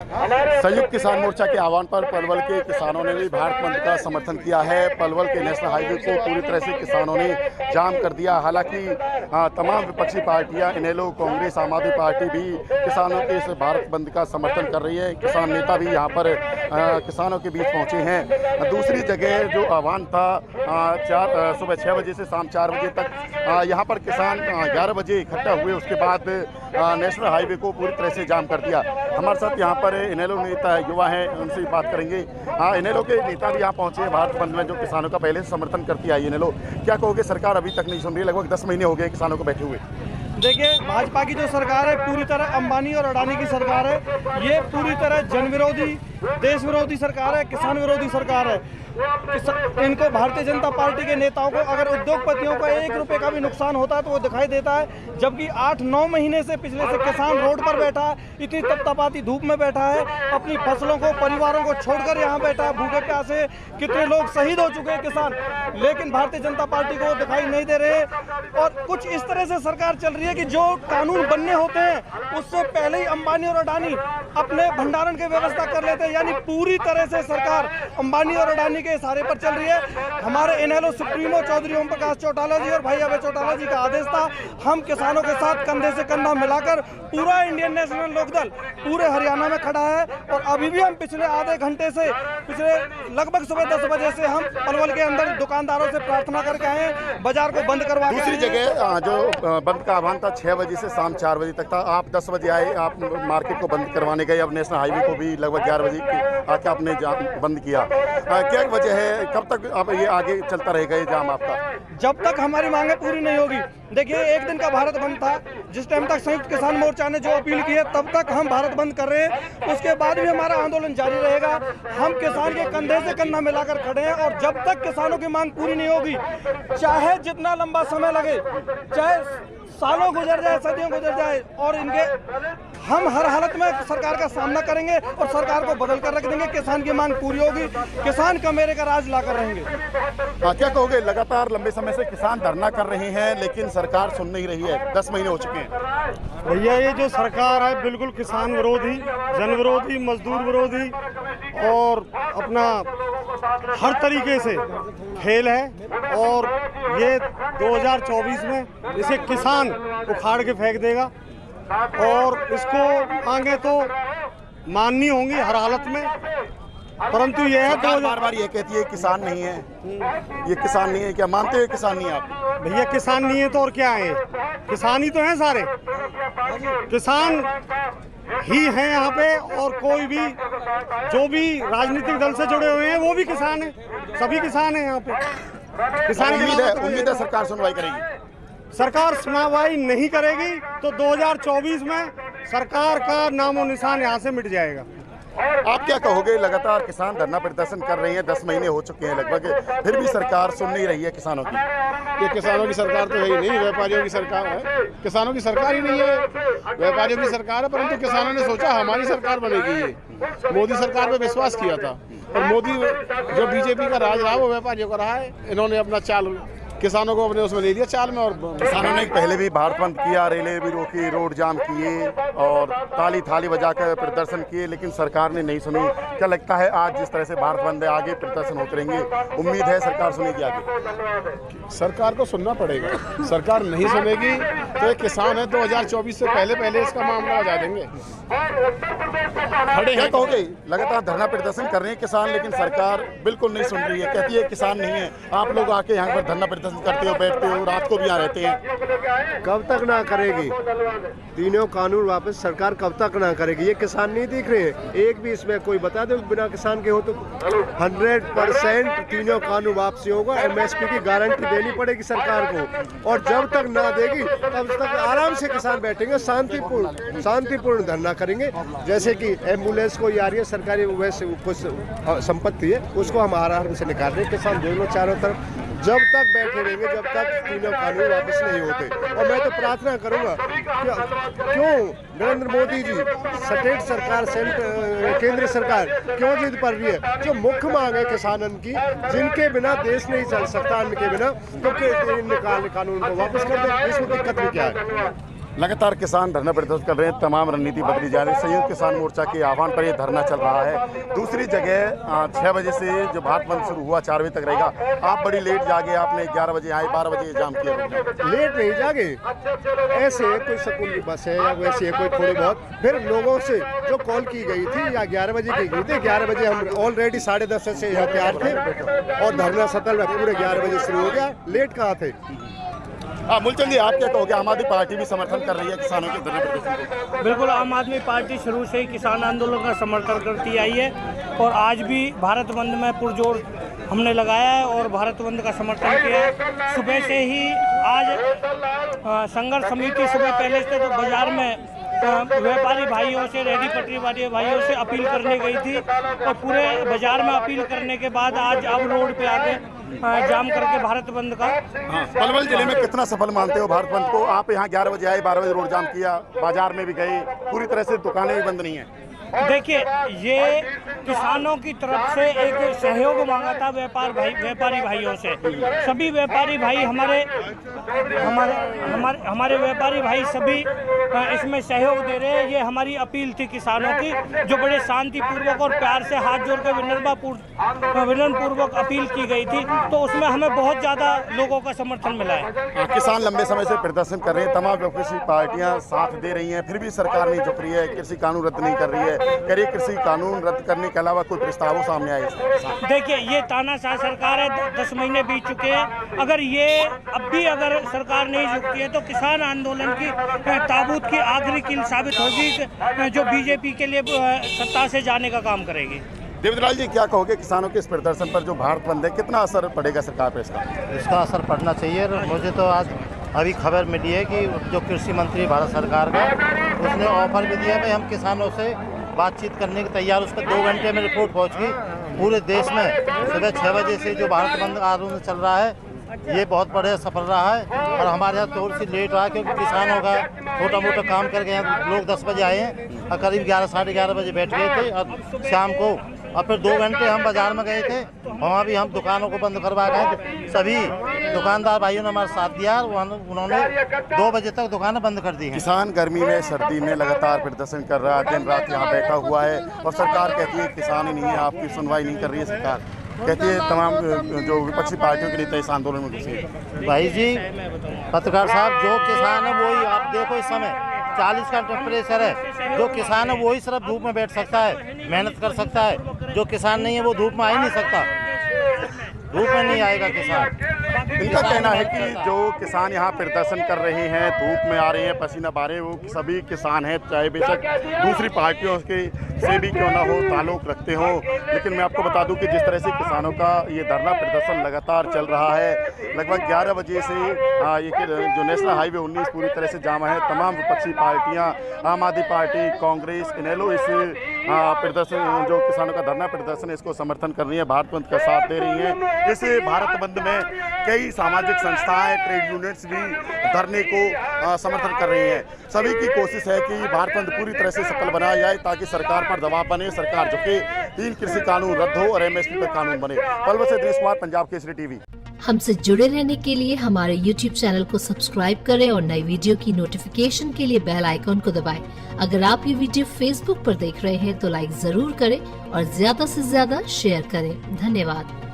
संयुक्त किसान मोर्चा के आह्वान पर पलवल के किसानों ने भी भारत बंद का समर्थन किया है। पलवल के नेशनल हाईवे को पूरी तरह से किसानों ने जाम कर दिया। हालांकि तमाम विपक्षी पार्टियां, इनेलो, कांग्रेस, आम आदमी पार्टी भी किसानों के इस भारत बंद का समर्थन कर रही है। किसान नेता भी यहाँ पर किसानों के बीच पहुंचे हैं। दूसरी जगह जो आह्वान था सुबह 6 बजे से शाम 4 बजे तक, यहाँ पर किसान 11 बजे इकट्ठा हुए। उसके बाद नेशनल हाईवे को पूरी तरह से जाम कर दिया। हमारे साथ यहाँ पर इनेलो नेता युवा हैं, उनसे बात करेंगे। इनेलो के नेता भी यहाँ पहुंचे हैं भारत बंद में, जो किसानों का पहले से समर्थन करती आई। इनेलो, क्या कहोगे? सरकार अभी तक नहीं सुन रही है, लगभग 10 महीने हो गए किसानों को बैठे हुए। देखिए, भाजपा की जो सरकार है पूरी तरह अंबानी और अडानी की सरकार है। ये पूरी तरह जन विरोधी, देश विरोधी सरकार है, किसान विरोधी सरकार है। इनको भारतीय जनता पार्टी के नेताओं को अगर उद्योगपतियों का 1 रुपए का भी नुकसान होता है तो वो दिखाई देता है, जबकि 8-9 महीने से पिछले से किसान रोड पर बैठा है, इतनी तपतपाती धूप में बैठा है, अपनी फसलों को, परिवारों को छोड़कर यहाँ बैठा है। भूखे प्यासे कितने लोग शहीद हो चुके हैं किसान, लेकिन भारतीय जनता पार्टी को दिखाई नहीं दे रहे। और कुछ इस तरह से सरकार चल रही है कि जो कानून बनने होते हैं उससे पहले ही अंबानी और अडानी अपने भंडारण की व्यवस्था कर लेते हैं। यानी पूरी तरह से सरकार अंबानी और अडानी के इशारे पर चल रही है। हमारे इनेलो सुप्रीमो चौधरी ओम प्रकाश चौटाला जी और भाई अभय चौटाला जी का आदेश था, हम किसानों के साथ कंधे से कंधा मिलाकर पूरा इंडियन नेशनल लोकदल पूरे हरियाणा में खड़ा है। और अभी भी हम पिछले आधे घंटे से, पिछले लगभग सुबह 10 बजे से हम पलवल के अंदर दुकानदारों से प्रार्थना करके आए हैं, बाजार को बंद करवा। दूसरी जगह जो बंद का आह्वान था 6 बजे से शाम 4 बजे तक था, आप 10 बजे आए, आप मार्केट को बंद करवाने गए। अब नेशनल हाईवे को भी लगभग 11 बजे आके आपने बंद किया। क्या वजह है? कब तक अब ये आगे चलता रहेगा ये जाम आपका? जब तक हमारी मांगे पूरी नहीं होगी। देखिए, 1 दिन का भारत बंद था, जिस टाइम तक संयुक्त किसान मोर्चा ने जो अपील की है तब तक हम भारत बंद कर रहे हैं। उसके बाद भी हमारा आंदोलन जारी रहेगा। हम किसान के कंधे से कंधा मिलाकर खड़े हैं और जब तक किसानों की मांग पूरी नहीं होगी, चाहे जितना लंबा समय लगे, चाहे सालों गुजर जाए, सदियों गुजर जाए, और हम हर हालत में सरकार का सामना करेंगे और सरकार को बदल कर रख देंगे। किसान की मांग पूरी होगी, किसान कमेरे का राज लाकर रहेंगे। क्या कहोगे? लगातार लंबे समय से किसान धरना कर रहे हैं लेकिन सरकार सुन नहीं रही है, 10 महीने हो चुके हैं। भैया, ये जो सरकार है बिल्कुल किसान विरोधी, जन विरोधी, मजदूर विरोधी और अपना हर तरीके से फेल है। और ये 2024 में इसे किसान उखाड़ के फेंक देगा और इसको मांगे तो माननी होंगी हर हालत में। परंतु यह है तो बार ये कहती है किसान नहीं है, ये किसान नहीं है। क्या मानते हो किसान नहीं है आप? भैया, किसान नहीं है तो और क्या है? किसान ही तो हैं सारे, किसान ही हैं यहाँ पे। और कोई भी जो भी राजनीतिक दल से जुड़े हुए हैं वो भी किसान हैं, सभी किसान हैं यहाँ पे। किसान उम्मीद है सरकार सुनवाई करेगी। सरकार सुनवाई नहीं करेगी तो 2024 में सरकार का नामो निशान यहाँ से मिट जाएगा। आप क्या कहोगे? लगातार किसान धरना प्रदर्शन कर रहे हैं, 10 महीने हो चुके हैं लगभग, फिर भी सरकार सुन नहीं रही है किसानों की। ये किसानों की सरकार तो है ही नहीं, व्यापारियों की सरकार है। किसानों की सरकार ही नहीं है, व्यापारियों की सरकार है। परंतु किसानों ने सोचा हमारी सरकार बनेगी। ये मोदी सरकार पे विश्वास किया था और मोदी जो बीजेपी का राज रहा वो व्यापारियों का रहा है। इन्होंने अपना चाल किसानों को अपने उसमें ले लिया चाल में। और किसानों ने पहले भी भारत बंद किया, रेलें भी रोकी, रोड जाम किए और ताली थाली बजाकर प्रदर्शन किए, लेकिन सरकार ने नहीं सुनी। क्या लगता है आज जिस तरह से भारत बंद है आगे प्रदर्शन होते रहेंगे? उम्मीद है सरकार सुनेगी आगे? सरकार को सुनना पड़ेगा। सरकार नहीं सुनेगी तो ये किसान है 2024 से पहले इसका मामला बजा देंगे। क्या कहोगे? लगातार धरना प्रदर्शन कर रहे हैं किसान, लेकिन सरकार बिल्कुल नहीं सुन रही है, कहती है किसान नहीं है। आप लोग आके यहाँ पर धरना प्रदर्शन करते हो, बैठते हो, रात को भी यहाँ रहते हैं। कब तक ना करेगी? तीनों कानून वापस सरकार कब तक ना करेगी? ये किसान नहीं दिख रहे हैं, एक भी इसमें कोई बता दो बिना किसान के हो तो 100% तीनों कानून वापसी होगा। MSP की गारंटी देनी पड़ेगी सरकार को, और जब तक ना देगी तब तक आराम से किसान बैठेंगे, शांतिपूर्ण धरना करेंगे। जैसे कि एम्बुलेंस कोई आ रही है सरकारी, वैसे कुछ संपत्ति है उसको हम आराम से निकाल रहे हैं। किसान दोनों चारों तरफ जब तक बैठे रहेंगे जब तक तीनों कानून वापस नहीं होते। और मैं तो प्रार्थना करूंगा क्यों नरेंद्र मोदी जी, स्टेट सरकार, केंद्र सरकार क्यों जिद पर रही है? जो मुख्य मांग है किसानों की, जिनके बिना देश नहीं चल सकता, अन्न के बिना, तो इन कानून को वापस कर दो। इसमें दिक्कत भी क्या है? लगातार किसान धरना प्रदर्शन कर रहे हैं, तमाम रणनीति बदली जा रही है। संयुक्त किसान मोर्चा के आह्वान पर ये धरना चल रहा है। दूसरी जगह 6 बजे से जो भारत बंद शुरू हुआ 4 बजे तक रहेगा। आप बड़ी लेट जागे, आपने 11 बजे आए, 12 बजे जाम किया। लेट नहीं जागे, ऐसे कोई स्कूल की बस है या वैसे कोई थोड़ी बहुत, फिर लोगों से जो कॉल की गई थी या 11 बजे की गई थी, 11 बजे हम ऑलरेडी 10:30 से यहाँ तैयार थे और धरना सतल में पूरे 11 बजे शुरू हो गया। लेट कहाँ थे? मूलचंद जी, आप क्या कहोगे? आम आदमी पार्टी भी समर्थन कर रही है किसानों के धरना प्रदर्शन को। बिल्कुल, आम आदमी पार्टी शुरू से ही किसान आंदोलन का समर्थन करती आई है और आज भी भारत बंद में पुरजोर हमने लगाया है और भारत बंद का समर्थन किया है। सुबह से ही आज संघर्ष समिति सुबह पहले से तो बाजार में व्यापारी भाइयों से, रेहड़ी पटरी वाले भाइयों से अपील करने गई थी और पूरे बाजार में अपील करने के बाद आज अब रोड पे आके जाम करके भारत बंद का। पलवल जिले में कितना सफल मानते हो भारत बंद को? आप यहाँ 11 बजे आए, 12 बजे रोड जाम किया, बाजार में भी गए, पूरी तरह से दुकानें भी बंद नहीं है। देखिए, ये किसानों की तरफ से एक सहयोग मांगा था व्यापारी भाइयों से। सभी व्यापारी भाई हमारे व्यापारी भाई सभी इसमें सहयोग दे रहे हैं। ये हमारी अपील थी किसानों की, जो बड़े शांतिपूर्वक और प्यार से हाथ जोड़ कर विनम्रपूर्वक अपील की गई थी, तो उसमें हमें बहुत ज़्यादा लोगों का समर्थन मिला है। किसान लंबे समय से प्रदर्शन कर रहे हैं, तमाम विपक्षी पार्टियां साथ दे रही हैं, फिर भी सरकार नहीं झुक रही है, कृषि कानून रद्द नहीं कर रही है। करिए, कृषि कानून रद्द करने के अलावा कोई प्रस्ताव सामने आए? देखिए, ये तानाशाह सरकार है, 10 महीने बीत चुके हैं। अगर ये अब भी अगर सरकार नहीं झुकती है तो किसान आंदोलन की ताबूत की आखिरी कील साबित होगी, जो बीजेपी के लिए सत्ता से जाने का काम करेगी। देवदलाल जी, क्या कहोगे किसानों के इस प्रदर्शन पर जो भारत बंद है, कितना असर पड़ेगा सरकार पर इसका? इसका असर पड़ना चाहिए। मुझे तो आज अभी खबर मिली है कि जो कृषि मंत्री भारत सरकार का, उसने ऑफर भी दिया भाई हम किसानों से बातचीत करने के तैयार। उसका 2 घंटे में रिपोर्ट पहुंच गई। पूरे देश में सुबह 6 बजे से जो भारत बंद आंदोलन चल रहा है, ये बहुत बड़े सफल रहा है और हमारे यहाँ थोड़ी सी लेट रहा क्योंकि किसानों का छोटा मोटा काम करके यहाँ लोग 10 बजे आए हैं और करीब 11 साढ़े 11 बजे बैठ गए थे और शाम को, और फिर 2 घंटे हम बाजार में गए थे, वहाँ भी हम दुकानों को बंद करवा गए। सभी दुकानदार भाइयों ने हमारा साथ दिया और उन्होंने 2 बजे तक दुकानें बंद कर दी हैं। किसान गर्मी में, सर्दी में लगातार प्रदर्शन कर रहा है, दिन रात यहाँ बैठा हुआ है और सरकार कहती है किसान ही नहीं है, आपकी सुनवाई नहीं कर रही है सरकार। कहती है तमाम जो विपक्षी पार्टियों के नेता इस आंदोलन में घुसे। भाई जी, पत्रकार साहब, जो किसान है वही, आप देखो इस समय 40 का टेम्परेचर है, जो किसान है वही सिर्फ धूप में बैठ सकता है, मेहनत कर सकता है। जो किसान नहीं है वो धूप में आ ही नहीं सकता, धूप में नहीं आएगा किसान। इनका कहना है कि जो किसान यहाँ प्रदर्शन कर रहे हैं, धूप में आ रहे हैं, पसीना बहा रहे हैं, वो सभी किसान हैं, चाहे बेशक दूसरी पार्टियों के से भी क्यों ना हो, ताल्लुक रखते हो। लेकिन मैं आपको बता दूं कि जिस तरह से किसानों का ये धरना प्रदर्शन लगातार चल रहा है, लगभग 11 बजे से ये जो नेशनल हाईवे 19 पूरी तरह से जाम है। तमाम विपक्षी पार्टियां, आम आदमी पार्टी, कांग्रेस, इनेलो इस प्रदर्शन, जो किसानों का धरना प्रदर्शन है, इसको समर्थन कर रही है, भारत बंद का साथ दे रही हैं। इस भारत बंद में कई सामाजिक संस्थाएं, ट्रेड यूनियंस भी धरने को समर्थन कर रही हैं। सभी की कोशिश है कि भारत बंद पूरी तरह से सफल बनाया जाए ताकि सरकार पर दबाव बने, सरकार झुके, 3 कृषि कानून रद्द हो और MSP पर कानून बने। पलवल से दिनेश कुमार, पंजाब केसरी टीवी। हमसे जुड़े रहने के लिए हमारे YouTube चैनल को सब्सक्राइब करें और नई वीडियो की नोटिफिकेशन के लिए बेल आइकॉन को दबाएं। अगर आप ये वीडियो Facebook पर देख रहे हैं तो लाइक जरूर करें और ज्यादा से ज्यादा शेयर करें। धन्यवाद।